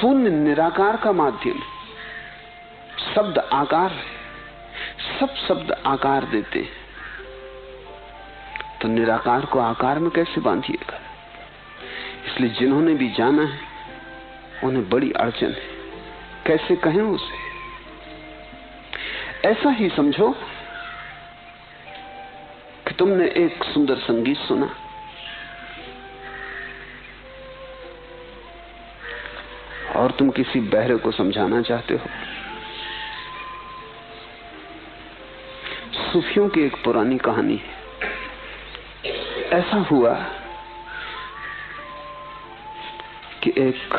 शून्य निराकार का माध्यम, शब्द आकार है, सब शब्द आकार देते हैं, तो निराकार को आकार में कैसे बांधिएगा? इसलिए जिन्होंने भी जाना है उन्हें बड़ी अड़चन है, कैसे कहें उसे? ऐसा ही समझो कि तुमने एक सुंदर संगीत सुना और तुम किसी बहरे को समझाना चाहते हो। सूफियों की एक पुरानी कहानी है। ऐसा हुआ कि एक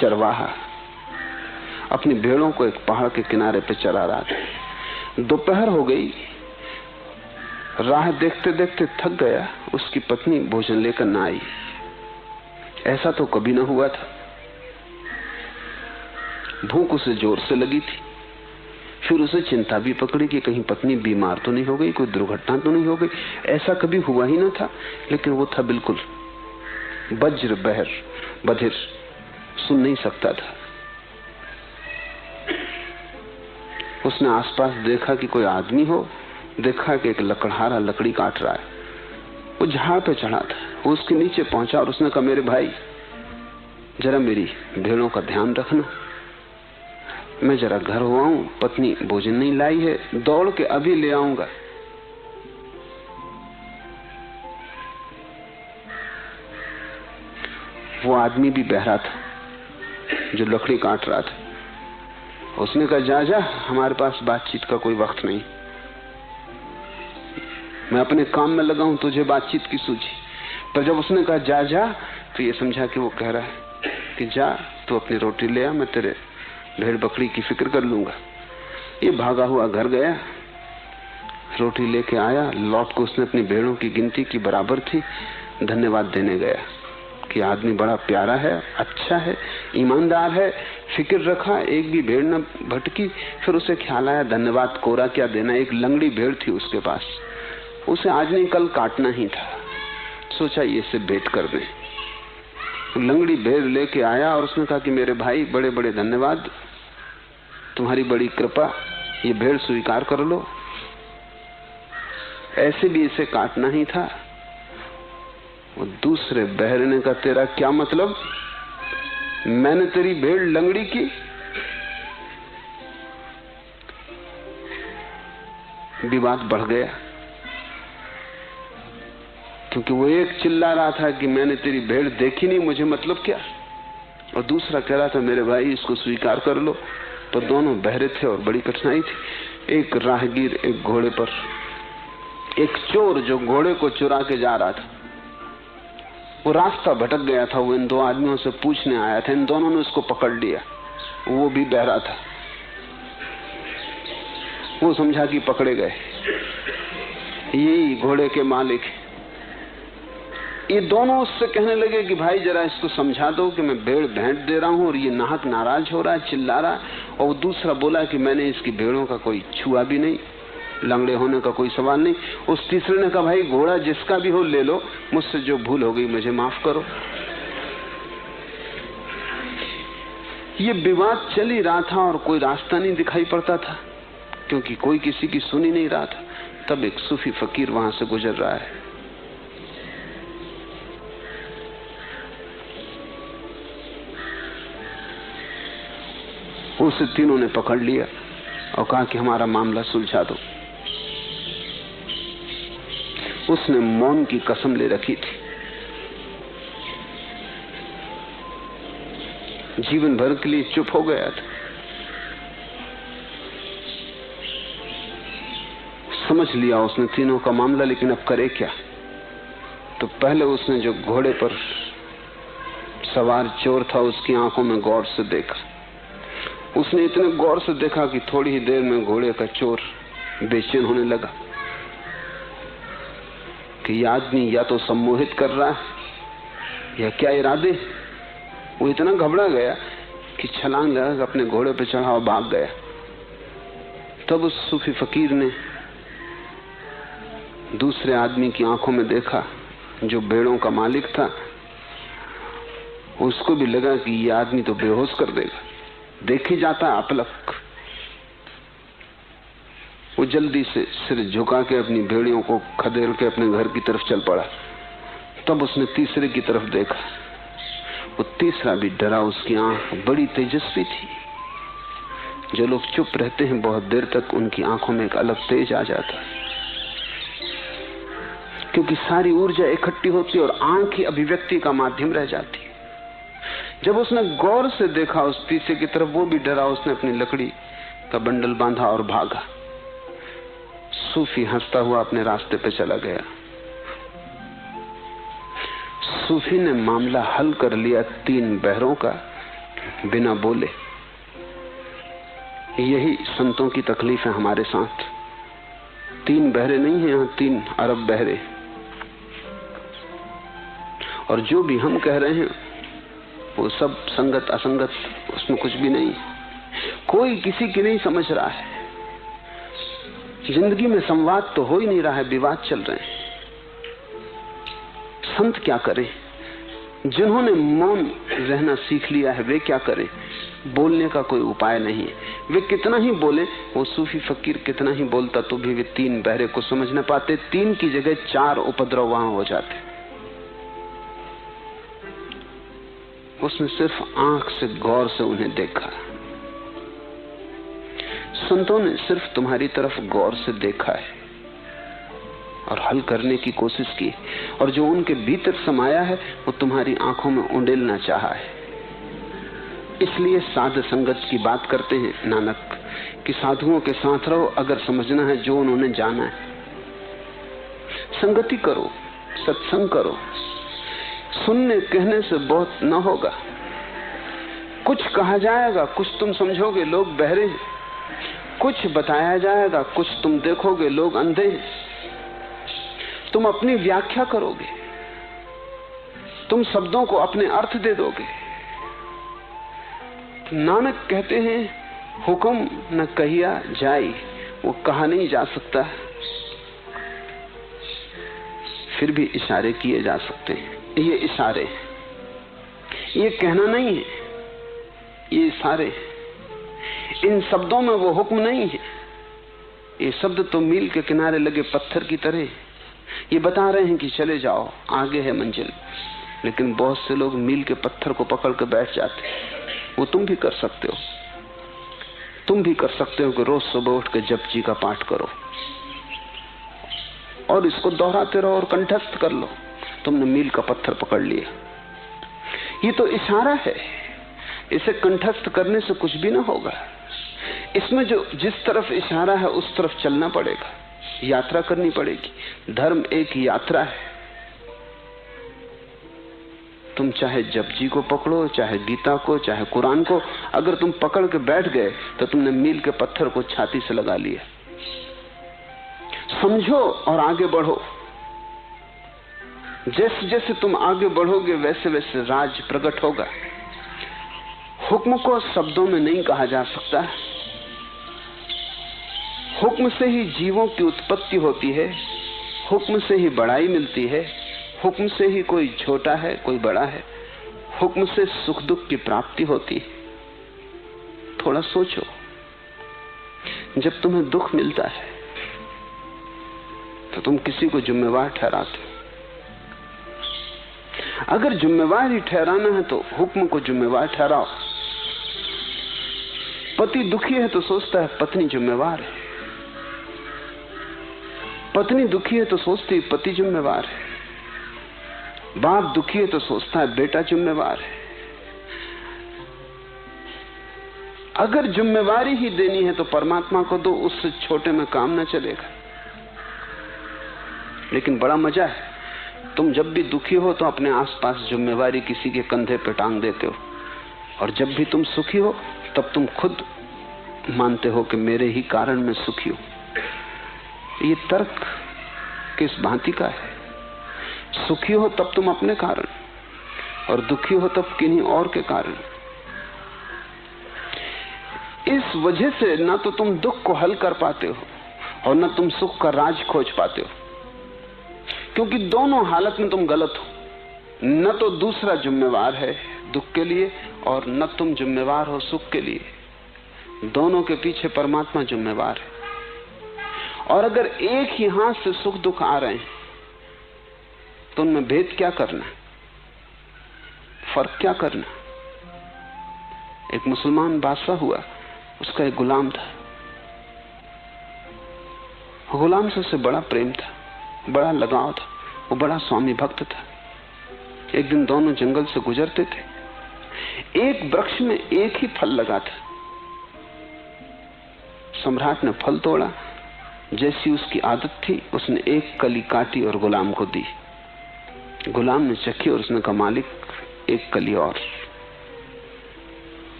चरवाहा अपनी भेड़ों को एक पहाड़ के किनारे पे चरा रहा था। दोपहर हो गई, राह देखते देखते थक गया। उसकी पत्नी भोजन लेकर ना आई। ऐसा तो कभी ना हुआ था। भूख उसे जोर से लगी थी। फिर उसे चिंता भी पकड़ी कि कहीं पत्नी बीमार तो नहीं हो गई, कोई दुर्घटना तो नहीं हो गई। ऐसा कभी हुआ ही ना था, लेकिन वो था बिल्कुल वज्र बहर, बधिर, सुन नहीं सकता था। उसने आसपास देखा कि कोई आदमी हो, देखा कि एक लकड़हारा लकड़ी काट रहा है। वो झाड़ पे चढ़ा था। वो उसके नीचे पहुंचा और उसने कहा, मेरे भाई जरा मेरी भेड़ों का ध्यान रखना, मैं जरा घर हुआ हूं, पत्नी भोजन नहीं लाई है, दौड़ के अभी ले आऊंगा। वो आदमी भी बहरा था जो लकड़ी काट रहा था। उसने कहा, जा जा, हमारे पास बातचीत का कोई वक्त नहीं, मैं अपने काम में लगा हूं, तुझे बातचीत की सूझी। पर जब उसने कहा जा जा, तो ये समझा कि वो कह रहा है कि जा तू अपनी रोटी ले आ, मैं तेरे भेड़ बकरी की फिक्र कर लूंगा। ये भागा हुआ घर गया, रोटी लेके आया। लौट को उसने अपनी भेड़ों की गिनती की बराबर थी, धन्यवाद देने गया कि आदमी बड़ा प्यारा है, अच्छा है, ईमानदार है, फिक्र रखा, एक भी भेड़ न भटकी। फिर उसे ख्याल आया धन्यवाद कोरा क्या देना। एक लंगड़ी भेड़ थी उसके पास, उसे आज नहीं कल काटना ही था। सोचा ये से भेंट कर दें। लंगड़ी भेड़ लेके आया और उसने कहा कि मेरे भाई बड़े बड़े धन्यवाद, तुम्हारी बड़ी कृपा, ये भेड़ स्वीकार कर लो, ऐसे भी इसे काटना ही था। वो दूसरे बहरे ने कहा, तेरा क्या मतलब? मैंने तेरी भेड़ लंगड़ी की? विवाद बढ़ गया, क्योंकि वो एक चिल्ला रहा था कि मैंने तेरी भेड़ देखी नहीं, मुझे मतलब क्या, और दूसरा कह रहा था मेरे भाई इसको स्वीकार कर लो। तो दोनों बहरे थे और बड़ी कठिनाई थी। एक राहगीर एक घोड़े पर, एक चोर जो घोड़े को चुरा के जा रहा था, वो रास्ता भटक गया था। वो इन दो आदमियों से पूछने आया था। इन दोनों ने उसको पकड़ लिया। वो भी बहरा था। वो समझा कि पकड़े गए, यही घोड़े के मालिक है। ये दोनों उससे कहने लगे कि भाई जरा इसको समझा दो कि मैं भेड़ भेंट दे रहा हूं और ये नाहक नाराज हो रहा है, चिल्ला रहा है। और वो दूसरा बोला कि मैंने इसकी भेड़ों का कोई छुआ भी नहीं, लंगड़े होने का कोई सवाल नहीं। उस तीसरे ने कहा, भाई घोड़ा जिसका भी हो ले लो, मुझसे जो भूल हो गई मुझे माफ करो। ये विवाद चल ही रहा था और कोई रास्ता नहीं दिखाई पड़ता था, क्योंकि कोई किसी की सुन ही नहीं रहा था। तब एक सूफी फकीर वहां से गुजर रहा है। उसे तीनों ने पकड़ लिया और कहा कि हमारा मामला सुलझा दो। उसने मौन की कसम ले रखी थी, जीवन भर के लिए चुप हो गया था। समझ लिया उसने तीनों का मामला, लेकिन अब करे क्या? तो पहले उसने जो घोड़े पर सवार चोर था उसकी आंखों में गौर से देखा। उसने इतने गौर से देखा कि थोड़ी ही देर में घोड़े का चोर बेचैन होने लगा कि यह आदमी या तो सम्मोहित कर रहा है या क्या इरादे। वो इतना घबरा गया कि छलांग लगा अपने घोड़े पे चढ़ा और भाग गया। तब उस सूफी फकीर ने दूसरे आदमी की आंखों में देखा जो भेड़ों का मालिक था। उसको भी लगा कि ये आदमी तो बेहोश कर देगा, देख ही जाता अपलक। वो जल्दी से सिर झुका के अपनी भेड़ियों को खदेड़ के अपने घर की तरफ चल पड़ा। तब उसने तीसरे की तरफ देखा, वो तीसरा भी डरा, उसकी आंख बड़ी तेजस्वी थी। जो लोग चुप रहते हैं बहुत देर तक, उनकी आंखों में एक अलग तेज आ जाता है, क्योंकि सारी ऊर्जा इकट्ठी होती है और आंख ही अभिव्यक्ति का माध्यम रह जाती है। जब उसने गौर से देखा उस तीसरे की तरफ, वो भी डरा। उसने अपनी लकड़ी का बंडल बांधा और भागा। सूफी हंसता हुआ अपने रास्ते पे चला गया। सूफी ने मामला हल कर लिया 3 बहरों का, बिना बोले। यही संतों की तकलीफ है हमारे साथ। 3 बहरे नहीं है, यहाँ 3 अरब बहरे। और जो भी हम कह रहे हैं वो सब संगत असंगत, उसमें कुछ भी नहीं। कोई किसी की नहीं समझ रहा है। जिंदगी में संवाद तो हो ही नहीं रहा है, विवाद चल रहे हैं। संत क्या करें? जिन्होंने मौन रहना सीख लिया है वे क्या करें? बोलने का कोई उपाय नहीं है। वे कितना ही बोले, वो सूफी फकीर कितना ही बोलता तो भी वे 3 बहरे को समझ न पाते। 3 की जगह 4 उपद्रव वहां हो जाते। उसने सिर्फ आंख से गौर से उन्हें देखा। संतों ने सिर्फ तुम्हारी तरफ गौर से देखा है और हल करने की कोशिश की, और जो उनके भीतर समाया है वो तुम्हारी आंखों में उंडेलना चाहा है। इसलिए साध संगत की बात करते हैं नानक कि साधुओं के साथ रहो अगर समझना है जो उन्होंने जाना है। संगति करो, सत्संग करो। सुनने कहने से बहुत न होगा। कुछ कहा जाएगा, कुछ तुम समझोगे, लोग बहरे हैं। कुछ बताया जाएगा, कुछ तुम देखोगे, लोग अंधे हैं। तुम अपनी व्याख्या करोगे, तुम शब्दों को अपने अर्थ दे दोगे। नानक कहते हैं हुक्म न कहिया जाई, वो कहा नहीं जा सकता, फिर भी इशारे किए जा सकते हैं। ये इशारे, ये कहना नहीं है, ये इशारे। इन शब्दों में वो हुक्म नहीं है। ये शब्द तो मील के किनारे लगे पत्थर की तरह, ये बता रहे हैं कि चले जाओ, आगे है मंजिल। लेकिन बहुत से लोग मील के पत्थर को पकड़ के बैठ जाते। वो तुम भी कर सकते हो। तुम भी कर सकते हो कि रोज सुबह उठ के जपजी का पाठ करो और इसको दोहराते रहो और कंठस्थ कर लो। तुमने मील का पत्थर पकड़ लिया। ये तो इशारा है, इसे कंठस्थ करने से कुछ भी ना होगा। इसमें जो जिस तरफ इशारा है उस तरफ चलना पड़ेगा, यात्रा करनी पड़ेगी। धर्म एक यात्रा है। तुम चाहे जपजी को पकड़ो, चाहे गीता को, चाहे कुरान को, अगर तुम पकड़ के बैठ गए तो तुमने मील के पत्थर को छाती से लगा लिया। समझो और आगे बढ़ो। जैसे जैसे तुम आगे बढ़ोगे वैसे वैसे राज प्रकट होगा। हुक्म को शब्दों में नहीं कहा जा सकता। हुक्म से ही जीवों की उत्पत्ति होती है, हुक्म से ही बड़ाई मिलती है, हुक्म से ही कोई छोटा है कोई बड़ा है, हुक्म से सुख दुख की प्राप्ति होती है। थोड़ा सोचो, जब तुम्हें दुख मिलता है तो तुम किसी को जिम्मेवार ठहराते हो। अगर जिम्मेवार ही ठहराना है तो हुक्म को जिम्मेवार ठहराओ। पति दुखी है तो सोचता है पत्नी जिम्मेवार है, पत्नी दुखी है तो सोचती है पति जिम्मेवार है, बाप दुखी है तो सोचता है बेटा जिम्मेवार है। अगर जिम्मेवारी ही देनी है तो परमात्मा को दो, उससे छोटे में काम न चलेगा। लेकिन बड़ा मजा है, तुम जब भी दुखी हो तो अपने आसपास जिम्मेवारी किसी के कंधे पे टांग देते हो, और जब भी तुम सुखी हो तब तुम खुद मानते हो कि मेरे ही कारण मैं सुखी हूं। ये तर्क किस भांति का है? सुखी हो तब तुम अपने कारण, और दुखी हो तब किन्हीं और के कारण। इस वजह से ना तो तुम दुख को हल कर पाते हो और ना तुम सुख का राज खोज पाते हो, क्योंकि दोनों हालत में तुम गलत हो। न तो दूसरा जिम्मेवार है, दुख के लिए और न तुम जिम्मेवार हो सुख के लिए। दोनों के पीछे परमात्मा जिम्मेवार है। और अगर एक ही हाथ से सुख दुख आ रहे हैं तो उनमें भेद क्या करना, फर्क क्या करना। एक मुसलमान बादशाह हुआ, उसका एक गुलाम था। गुलाम से उसे बड़ा प्रेम था, बड़ा लगाव था, वो बड़ा स्वामी भक्त था। एक दिन दोनों जंगल से गुजरते थे। एक वृक्ष में एक ही फल लगा था। सम्राट ने फल तोड़ा, जैसी उसकी आदत थी उसने एक कली काटी और गुलाम को दी। गुलाम ने चखी और उसने कहा, मालिक एक कली और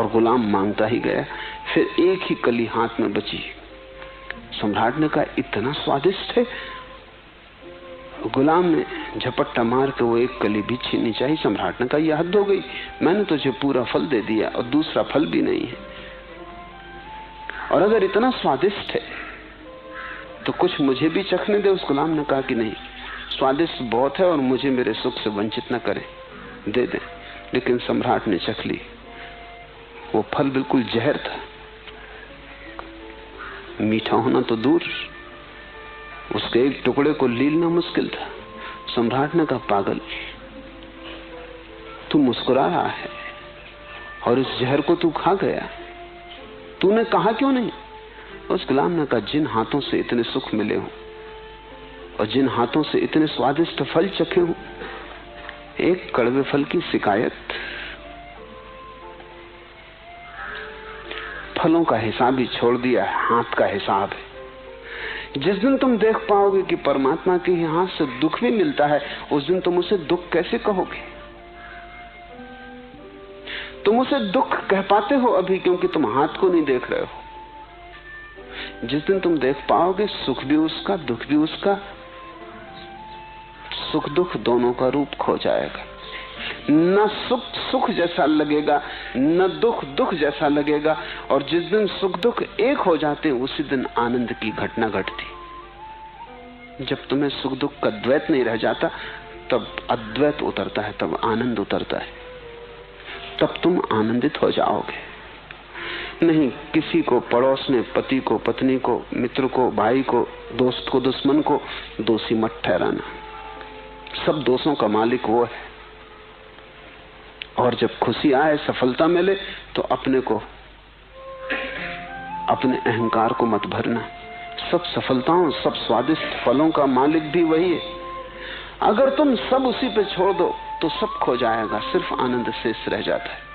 गुलाम मांगता ही गया। फिर एक ही कली हाथ में बची। सम्राट ने कहा, इतना स्वादिष्ट है। गुलाम ने झपट्टा मार के वो एक कली भी छीननी चाहिए। सम्राट ने कहा, यह हद हो गई, मैंने तुझे पूरा फल दे दिया और दूसरा फल भी नहीं है। और अगर इतना स्वादिष्ट है तो कुछ मुझे भी चखने दे। उस गुलाम ने कहा कि नहीं, स्वादिष्ट बहुत है और मुझे मेरे सुख से वंचित न करें, दे दे। लेकिन सम्राट ने चख ली। वो फल बिल्कुल जहर था, मीठा होना तो दूर, उसके एक टुकड़े को लीलना मुश्किल था। सम्राट ने कहा, पागल, तू मुस्कुरा रहा है और इस जहर को तू खा गया, तूने कहा क्यों नहीं? उस गुलाम ने कहा, जिन हाथों से इतने सुख मिले हों और जिन हाथों से इतने स्वादिष्ट फल चखे हों, एक कड़वे फल की शिकायत। फलों का हिसाब ही छोड़ दिया, हाथ का हिसाब है। जिस दिन तुम देख पाओगे कि परमात्मा के हाथ से दुख भी मिलता है, उस दिन तुम उसे दुख कैसे कहोगे? तुम उसे दुख कह पाते हो अभी क्योंकि तुम हाथ को नहीं देख रहे हो। जिस दिन तुम देख पाओगे सुख भी उसका, दुख भी उसका, सुख दुख दोनों का रूप खो जाएगा। न सुख सुख जैसा लगेगा, न दुख दुख जैसा लगेगा। और जिस दिन सुख दुख एक हो जाते हैं, उसी दिन आनंद की घटना घटती। जब तुम्हें सुख दुख का द्वैत नहीं रह जाता, तब अद्वैत उतरता है, तब आनंद उतरता है, तब तुम आनंदित हो जाओगे। नहीं किसी को, पड़ोस में पति को, पत्नी को, मित्र को, भाई को, दोस्त को, दुश्मन को दोषी मत ठहराना। सब दोषों का मालिक वो है। और जब खुशी आए, सफलता मिले, तो अपने को, अपने अहंकार को मत भरना। सब सफलताओं, सब स्वादिष्ट फलों का मालिक भी वही है। अगर तुम सब उसी पे छोड़ दो तो सब खो जाएगा, सिर्फ आनंद शेष रह जाता है।